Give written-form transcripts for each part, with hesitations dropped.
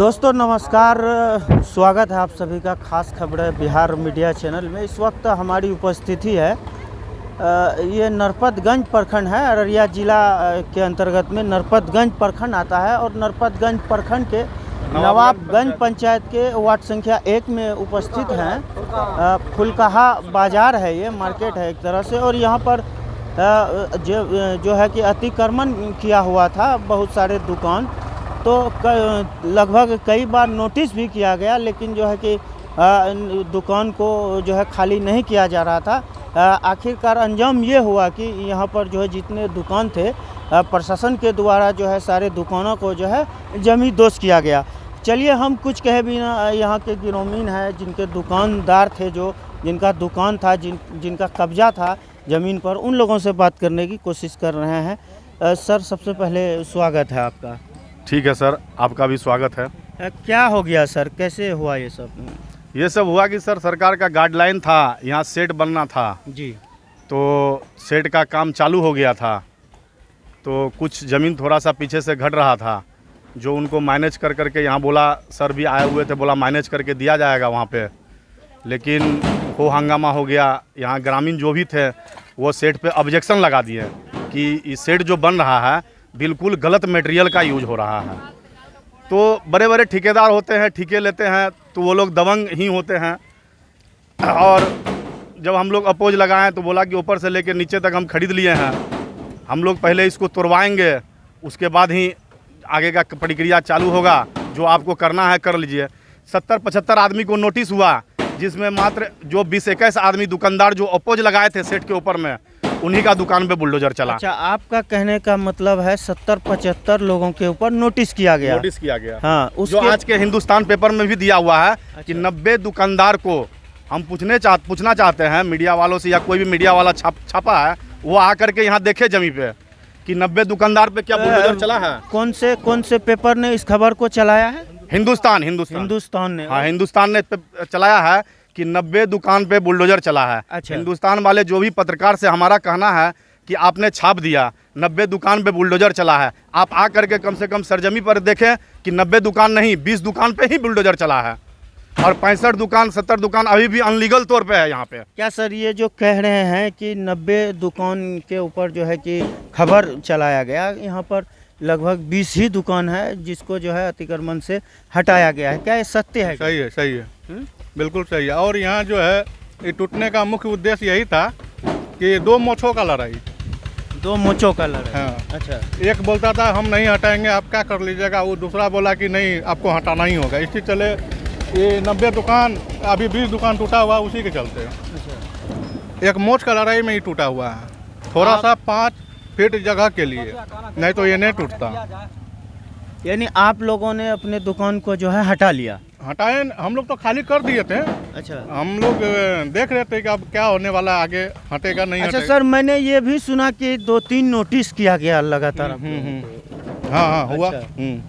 दोस्तों नमस्कार, स्वागत है आप सभी का खास खबरें बिहार मीडिया चैनल में। इस वक्त हमारी उपस्थिति है ये नरपतगंज प्रखंड है, अररिया जिला के अंतर्गत में नरपतगंज प्रखंड आता है और नरपतगंज प्रखंड के नवाबगंज पंचायत के वार्ड संख्या 1 में उपस्थित हैं। फुलकाहा बाज़ार है, ये मार्केट है एक तरह से, और यहाँ पर जो है कि अतिक्रमण किया हुआ था बहुत सारे दुकान, तो लगभग कई बार नोटिस भी किया गया, लेकिन जो है कि दुकान को जो है खाली नहीं किया जा रहा था। आखिरकार अंजाम ये हुआ कि यहाँ पर जो है जितने दुकान थे प्रशासन के द्वारा जो है सारे दुकानों को जो है जमींदोज किया गया। चलिए हम कुछ कहे बिना यहाँ के गिरोमीन है, जिनके दुकानदार थे, जो जिनका दुकान था, जिनका कब्जा था ज़मीन पर, उन लोगों से बात करने की कोशिश कर रहे हैं। सर, सबसे पहले स्वागत है आपका। ठीक है सर, आपका भी स्वागत है। क्या हो गया सर, कैसे हुआ ये सब? ये सब हुआ कि सर सरकार का गाइडलाइन था, यहाँ शेड बनना था जी, तो शेड का काम चालू हो गया था, तो कुछ ज़मीन थोड़ा सा पीछे से घट रहा था, जो उनको मैनेज कर करके यहाँ बोला, सर भी आए हुए थे, बोला मैनेज करके दिया जाएगा वहाँ पे, लेकिन हो हंगामा हो गया। यहाँ ग्रामीण जो भी थे वो शेड पे ऑब्जेक्शन लगा दिए कि ये शेड जो बन रहा है बिल्कुल गलत मटेरियल का यूज हो रहा है। तो बड़े बड़े ठेकेदार होते हैं, ठेके लेते हैं, तो वो लोग दबंग ही होते हैं। और जब हम लोग अपोज लगाएं तो बोला कि ऊपर से लेकर नीचे तक हम खरीद लिए हैं, हम लोग पहले इसको तोड़वाएंगे, उसके बाद ही आगे का प्रक्रिया चालू होगा, जो आपको करना है कर लीजिए। 70-75 आदमी को नोटिस हुआ, जिसमें मात्र जो 20-21 आदमी दुकानदार जो अपोज लगाए थे सेट के ऊपर में, उन्हीं का दुकान पे बुलडोजर चला। अच्छा, आपका कहने का मतलब है 70-75 लोगों के ऊपर नोटिस किया गया? नोटिस किया गया, हाँ। जो आज के हिंदुस्तान पेपर में भी दिया हुआ है। अच्छा। कि 90 दुकानदार को हम पूछना चाहते हैं मीडिया वालों से, या कोई भी मीडिया वाला छापा है वो आकर के यहाँ देखे जमीन पे कि 90 दुकानदार पे क्या बुलडोजर चला है। कौन से पेपर ने इस खबर को चलाया है? हिंदुस्तान ने। हाँ, हिंदुस्तान ने चलाया है कि 90 दुकान पे बुलडोजर चला है। अच्छा। हिंदुस्तान वाले जो भी पत्रकार से हमारा कहना है कि आपने छाप दिया 90 दुकान पे बुलडोजर चला है, आप आ करके कम से कम सरजमी पर देखें कि 90 दुकान नहीं 20 दुकान पे ही बुलडोजर चला है, और 65 दुकान 70 दुकान अभी भी अनलीगल तौर पे है यहाँ पे। क्या सर, ये जो कह रहे हैं कि 90 दुकान के ऊपर जो है कि खबर चलाया गया, यहाँ पर लगभग 20 ही दुकान है जिसको जो है अतिक्रमण से हटाया गया है, क्या ये सत्य है? सही है, बिल्कुल सही है। और यहाँ जो है ये टूटने का मुख्य उद्देश्य यही था कि दो मोर्चों का लड़ाई। हाँ। अच्छा। एक बोलता था हम नहीं हटाएंगे, आप क्या कर लीजिएगा, वो दूसरा बोला कि नहीं आपको हटाना ही होगा। इसी चले ये 90 दुकान, अभी 20 दुकान टूटा हुआ उसी के चलते। अच्छा। एक मोर्च का लड़ाई में ही टूटा हुआ है, थोड़ा सा 5 फीट जगह के लिए, नहीं तो ये नहीं टूटता। यानी आप लोगों ने अपने दुकान को जो है हटा लिया? हटाए, हम लोग तो खाली कर दिए थे। अच्छा। हम लोग देख रहे थे कि अब क्या होने वाला, आगे हटेगा नहीं। अच्छा सर, मैंने ये भी सुना कि 2-3 नोटिस किया गया लगातार। हाँ हुआ। अच्छा।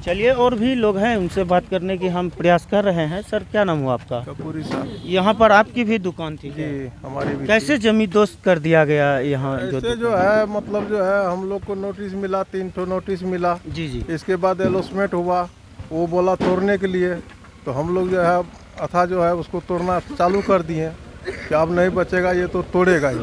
चलिए, और भी लोग हैं, उनसे बात करने की हम प्रयास कर रहे हैं। सर, क्या नाम हुआ आपका? कपूरी साहब। यहाँ पर आपकी भी दुकान थी? जी, हमारी भी। कैसे जमींदोज कर दिया गया यहाँ? जो है मतलब जो है हम लोग को नोटिस मिला, 3 ठो नोटिस मिला। जी। इसके बाद एलोसमेंट हुआ, वो बोला तोड़ने के लिए, तो हम लोग जो है अथा जो है उसको तोड़ना चालू कर दिए कि अब नहीं बचेगा, ये तो तोड़ेगा ही।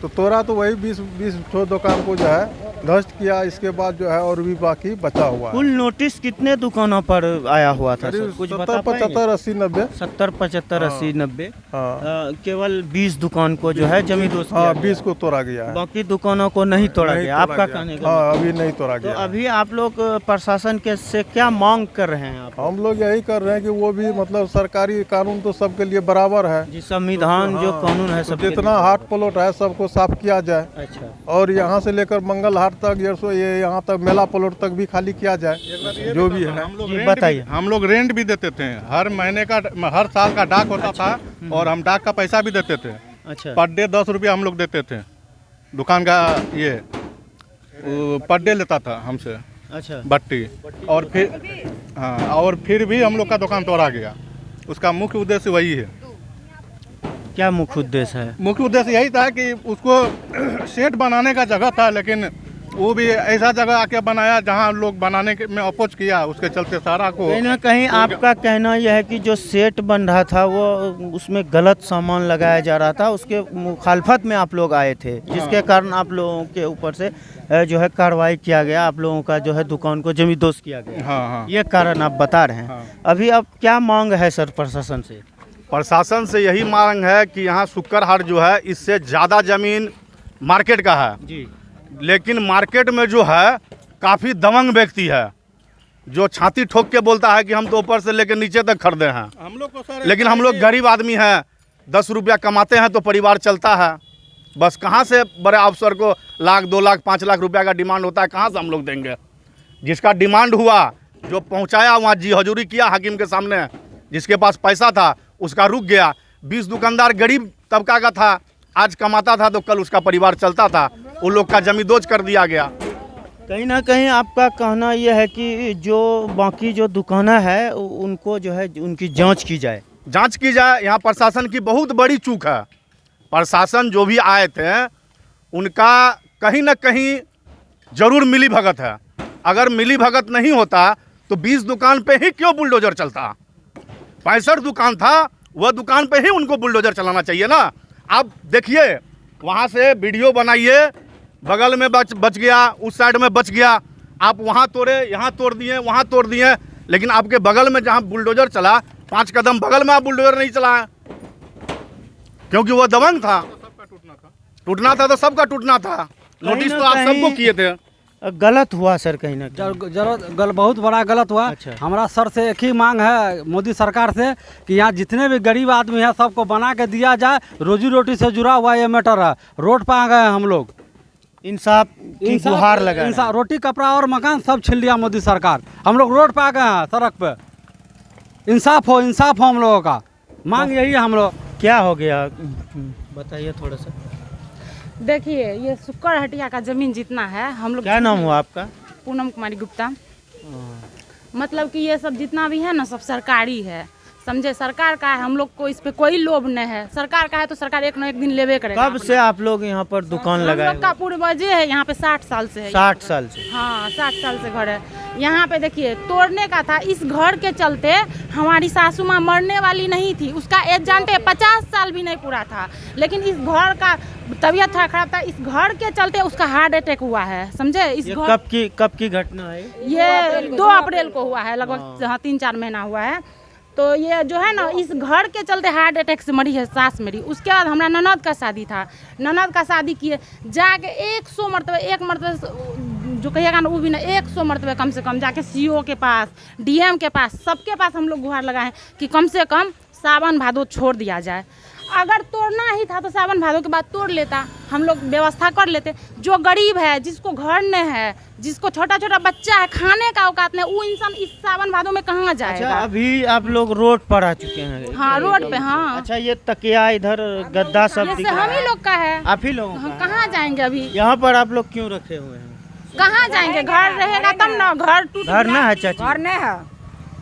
तो तोड़ा तो वही 20 ठो दुकान को जो है ध्वस्त किया। इसके बाद जो है और भी बाकी बचा हुआ है। कुल नोटिस कितने दुकानों पर आया हुआ था? कुछ 70-75 80 90 70-75 80 90। हाँ। केवल 20 दुकान को जो है जमींदोज किया। हाँ, 20 को तोड़ा गया है, बाकी दुकानों को नहीं तोड़ा गया। आपका कहने का? हाँ, अभी नहीं तोड़ा गया। तो अभी आप लोग प्रशासन के से क्या मांग कर रहे हैं आप? हम लोग यही कर रहे हैं कि वो भी मतलब सरकारी कानून तो सबके लिए बराबर है जी, संविधान जो कानून है सब, जितना हाट प्लॉट है सबको साफ किया जाए। अच्छा। और यहाँ से लेकर मंगल हाट तक, ये यहाँ तक मेला प्लॉट तक भी खाली किया जाए, जो भी है। बताइए। हम लोग रेंट भी देते थे, हर महीने का, हर साल का डाक होता था, और हम डाक का पैसा भी देते थे। अच्छा। पर डे 10 रुपया हम लोग देते थे। दुकान का ये पर डे लेता था हमसे। अच्छा। बट्टी। और फिर हाँ, और फिर भी हम लोग का दुकान तोड़ा गया। उसका मुख्य उद्देश्य वही है। क्या मुख्य उद्देश्य है? मुख्य उद्देश्य यही था कि उसको शेड बनाने का जगह था, लेकिन वो भी ऐसा जगह आके बनाया जहाँ लोग बनाने में अपोज किया, उसके चलते सारा को कहीं ना कहीं आपका कहना यह है कि जो सेट बन रहा था वो उसमें गलत सामान लगाया जा रहा था, उसके मुखालफत में आप लोग आए थे, जिसके कारण आप लोगों के ऊपर से जो है कार्रवाई किया गया, आप लोगों का जो है दुकान को जमींदोज किया गया। हाँ हाँ। ये कारण आप बता रहे हैं। हाँ। अभी अब क्या मांग है सर प्रशासन से? प्रशासन से यही मांग है कि यहाँ शुक्र जो है इससे ज़्यादा ज़मीन मार्केट का है जी, लेकिन मार्केट में जो है काफ़ी दबंग व्यक्ति है जो छाती ठोक के बोलता है कि हम तो ऊपर से लेकर नीचे तक खरीदे हैं, हम लोग को सर, लेकिन हम लोग गरीब आदमी हैं, 10 रुपया कमाते हैं तो परिवार चलता है। बस कहाँ से बड़े अफसर को लाख 2 लाख 5 लाख रुपया का डिमांड होता है, कहाँ से हम लोग देंगे? जिसका डिमांड हुआ, जो पहुँचाया वहाँ जी हजूरी किया हाकिम के सामने, जिसके पास पैसा था उसका रुक गया। 20 दुकानदार गरीब तबका का था, आज कमाता था तो कल उसका परिवार चलता था, उन लोग का जमींदोज कर दिया गया। कहीं ना कहीं आपका कहना यह है कि जो बाकी जो दुकानें हैं उनको जो है उनकी जांच की जाए। जांच की जाए। यहाँ प्रशासन की बहुत बड़ी चूक है। प्रशासन जो भी आए थे उनका कहीं ना कहीं जरूर मिली भगत है। अगर मिली भगत नहीं होता तो 20 दुकान पे ही क्यों बुलडोजर चलता? 65 दुकान था, वह दुकान पे ही उनको बुलडोजर चलाना चाहिए ना। आप देखिए, वहाँ से वीडियो बनाइए, बगल में बच गया, उस साइड में बच गया, आप वहाँ तोड़े, यहाँ तोड़ दिए, वहाँ तोड़ दिए, लेकिन आपके बगल में जहाँ बुलडोजर चला 5 कदम बगल में आप बुलडोजर नहीं चलाए, क्योंकि वो दबंग था। टूटना था तो सबका टूटना था। नोटिस तो आप सबको किए थे। गलत हुआ सर, कहीं ना कहीं बहुत बड़ा गलत हुआ। अच्छा। हमारा सर से एक ही मांग है मोदी सरकार से कि यहाँ जितने भी गरीब आदमी हैं सबको बना के दिया जाए। रोजी रोटी से जुड़ा हुआ ये मैटर है। रोड पर आ गए हम लोग, इंसाफ की गुहार लगा। इंसाफ, रोटी कपड़ा और मकान सब छीन लिया मोदी सरकार। हम लोग रोड पर आ गए हैं, सड़क पे। इंसाफ हो हम लोगों का मांग यही है। हम लोग क्या हो गया बताइए थोड़ा सा। देखिए, ये शुक्र हटिया का जमीन जितना है हम लोग। क्या नाम हुआ आपका? पूनम कुमारी गुप्ता। मतलब कि ये सब जितना भी है ना सब सरकारी है, समझे, सरकार का है। हम लोग को इस पे कोई लोभ नहीं है। सरकार का है तो सरकार एक न एक दिन लेवे करेगा। कब से आप लोग यहाँ पर दुकान हम लगाए? लोग का पूर्वजे है यहाँ पे 60 साल से है। 60 साल से? हाँ, 60 साल से घर है यहाँ पे। देखिए, तोड़ने का था, इस घर के चलते हमारी सासू माँ मरने वाली नहीं थी। उसका एज जानते हैं 50 साल भी नहीं पूरा था, लेकिन इस घर का तबीयत थोड़ा खराब था, इस घर के चलते उसका हार्ट अटैक हुआ है, समझे। इस ये घर कब की घटना है? ये 2 अप्रैल को हुआ है, लगभग 3-4 महीना हुआ है। तो ये जो है ना, इस घर के चलते हार्ट अटैक से मरी है सास मेरी। उसके बाद हमारा ननद का शादी था, ननद का शादी किए जाके 100 मरतबे, एक मरतबे जो कहिएगा ना वो भी ना, 100 मरतबे कम से कम जाके CO के पास, DM के पास, सबके पास हम लोग गुहार लगाए हैं कि कम से कम सावन भादो छोड़ दिया जाए। अगर तोड़ना ही था तो सावन भादो के बाद तोड़ लेता, हम लोग व्यवस्था कर लेते। जो गरीब है, जिसको घर नहीं है, जिसको छोटा छोटा बच्चा है, खाने का औकात नहीं, वो इंसान इस सावन भादो में कहाँ जाएगा? अच्छा, अभी आप लोग रोड पर आ चुके हैं? हाँ, रोड पे। हाँ। अच्छा, ये तकिया इधर गद्दा सब दिख ये रहा हम ही है, लोग का है। आप ही लोगों हम का? कहाँ जाएंगे अभी? यहाँ पर आप लोग क्यों रखे हुए हैं? कहाँ जाएंगे? घर रहेगा तब ना। घर टूट घर ना है चाची? घर नहीं है।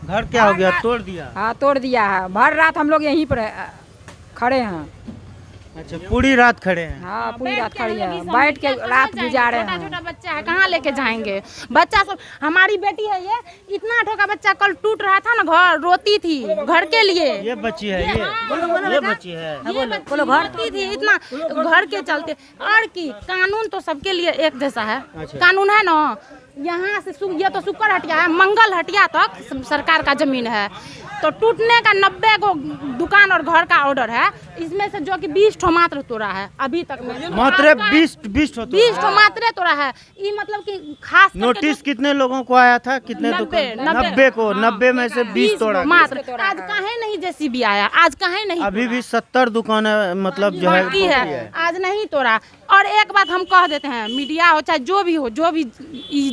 घर क्या हो गया, तोड़ दिया? हाँ, तोड़ दिया है। भर रात हम लोग यहीं पर खड़े हैं। अच्छा, पूरी रात खड़े हैं? हाँ, पूरी रात खड़ी है, बैठ के रात गुजारे हैं। छोटा छोटा बच्चा है, कहाँ लेके जाएंगे? बच्चा सब, हमारी बेटी है ये, इतना ठोका बच्चा, कल टूट रहा था ना घर, रोती थी घर के लिए। ये बच्ची है, ये बच्ची है, ये बच्ची रोती थी इतना घर के चलते। और की कानून तो सबके लिए एक जैसा है। कानून है ना। यहाँ से ये तो शुक्र हटिया है, मंगल हटिया तक सरकार का जमीन है। तो टूटने का 90 को दुकान और घर का ऑर्डर है, इसमें से जो कि 20 ठो मात्र तोड़ा है अभी तक में। मात्र 20 ठो मात्र तोड़ा है। ये मतलब कि खास नोटिस कितने लोगों को आया था? कितने दुकान? 90 को। 90 में से 20 तोड़ा मात्र। आज काहे नहीं JCB आया? आज काहे नहीं? अभी भी 70 दुकानें मतलब जो है बाकी है, आज नहीं तोड़ा। और एक बात हम कह देते हैं, मीडिया हो चाहे जो भी हो, जो भी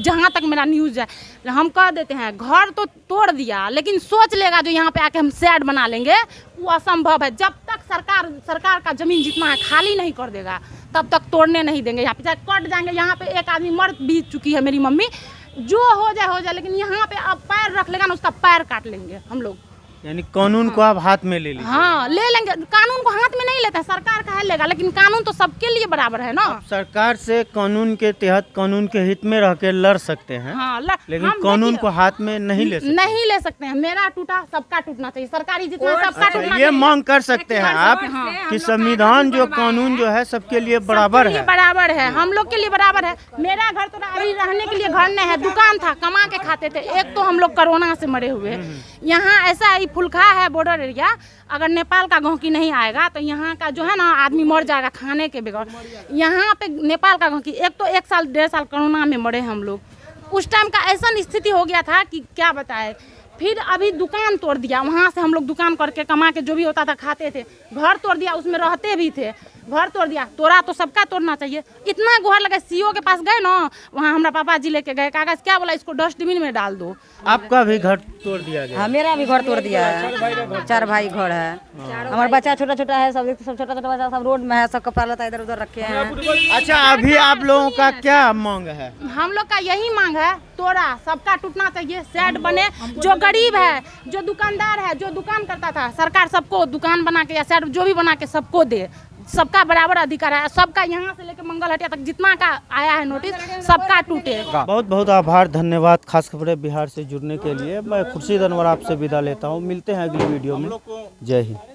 जहाँ तक मेरा न्यूज़ है, हम कह देते हैं, घर तो तोड़ दिया, लेकिन सोच लेगा जो यहाँ पे आके हम शेड बना लेंगे, वो असंभव है। जब तक सरकार का जमीन जितना है खाली नहीं कर देगा, तब तक तोड़ने नहीं देंगे। यहाँ पे चाहे कट जाएंगे। यहाँ पे एक आदमी मर भी चुकी है, मेरी मम्मी। जो हो जाए, लेकिन यहाँ पे अब पैर रख लेगा ना, उसका पैर काट लेंगे हम लोग। यानी कानून को आप हाथ में ले लीजिए। हाँ, ले लेंगे। कानून को हाथ में नहीं लेते हैं, सरकार का है लेगा, लेकिन कानून तो सबके लिए बराबर है ना। सरकार से कानून के तहत कानून के हित में रह के लड़ सकते हैं, हाँ, लेकिन हम कानून देखिए, को हाथ में नहीं ले सकते। नहीं ले सकते हैं। मेरा टूटा सबका टूटना चाहिए, सरकारी जितना सबका अच्छा, टूटना ये चाहिए। मांग कर सकते हैं आप कि संविधान जो कानून जो है सबके लिए बराबर सबके लिए है। बराबर है, हम लोग के लिए बराबर है। मेरा घर तो अभी रहने के लिए घर नहीं है, दुकान था, कमा के खाते थे। एक तो हम लोग कोरोना से मरे हुए, यहाँ ऐसा ही फुलखा है बॉर्डर एरिया, अगर नेपाल का गहकी नहीं आएगा तो यहाँ का जो है ना आदमी मर जाएगा खाने के बगैर। यहाँ पे नेपाल का गहकी एक तो 1 साल 1.5 साल कोरोना में मरे हम लोग। उस टाइम का ऐसा स्थिति हो गया था कि क्या बताए। फिर अभी दुकान तोड़ दिया, वहाँ से हम लोग दुकान करके कमा के जो भी होता था खाते थे। घर तोड़ दिया, उसमें रहते भी थे, घर तोड़ दिया। तोड़ा तो सबका तोड़ना चाहिए। इतना गुहार लगा, सीओ के पास गए ना, वहाँ हमारा पापा जी लेके गए, कागज क्या बोला, इसको डस्टबिन में डाल दो। आपका भी घर तोड़ दिया गया? हाँ, मेरा भी घर तोड़ दिया है। 4 भाई घर है, हमारा बच्चा छोटा छोटा है, सब छोटा छोटा बच्चा सब रोड में है, सब कपड़ा लता इधर उधर रखे हैं। अच्छा, अभी आप लोगों का क्या मांग है? हम लोग का यही मांग है, तोड़ा सबका टूटना चाहिए, सेट बने। जो गरीब है, जो दुकानदार है, जो दुकान करता था, सरकार सबको दुकान बना के या सेट जो भी बना के सबको दे। सबका बराबर अधिकार है, सबका यहाँ से लेकर मंगल हटिया तक जितना का आया है नोटिस सबका टूटे। बहुत बहुत आभार, धन्यवाद खास खबरें बिहार से जुड़ने के लिए। मैं खुर्शीद अनवर आपसे विदा लेता हूँ। मिलते हैं अगली वीडियो में। जय हिंद।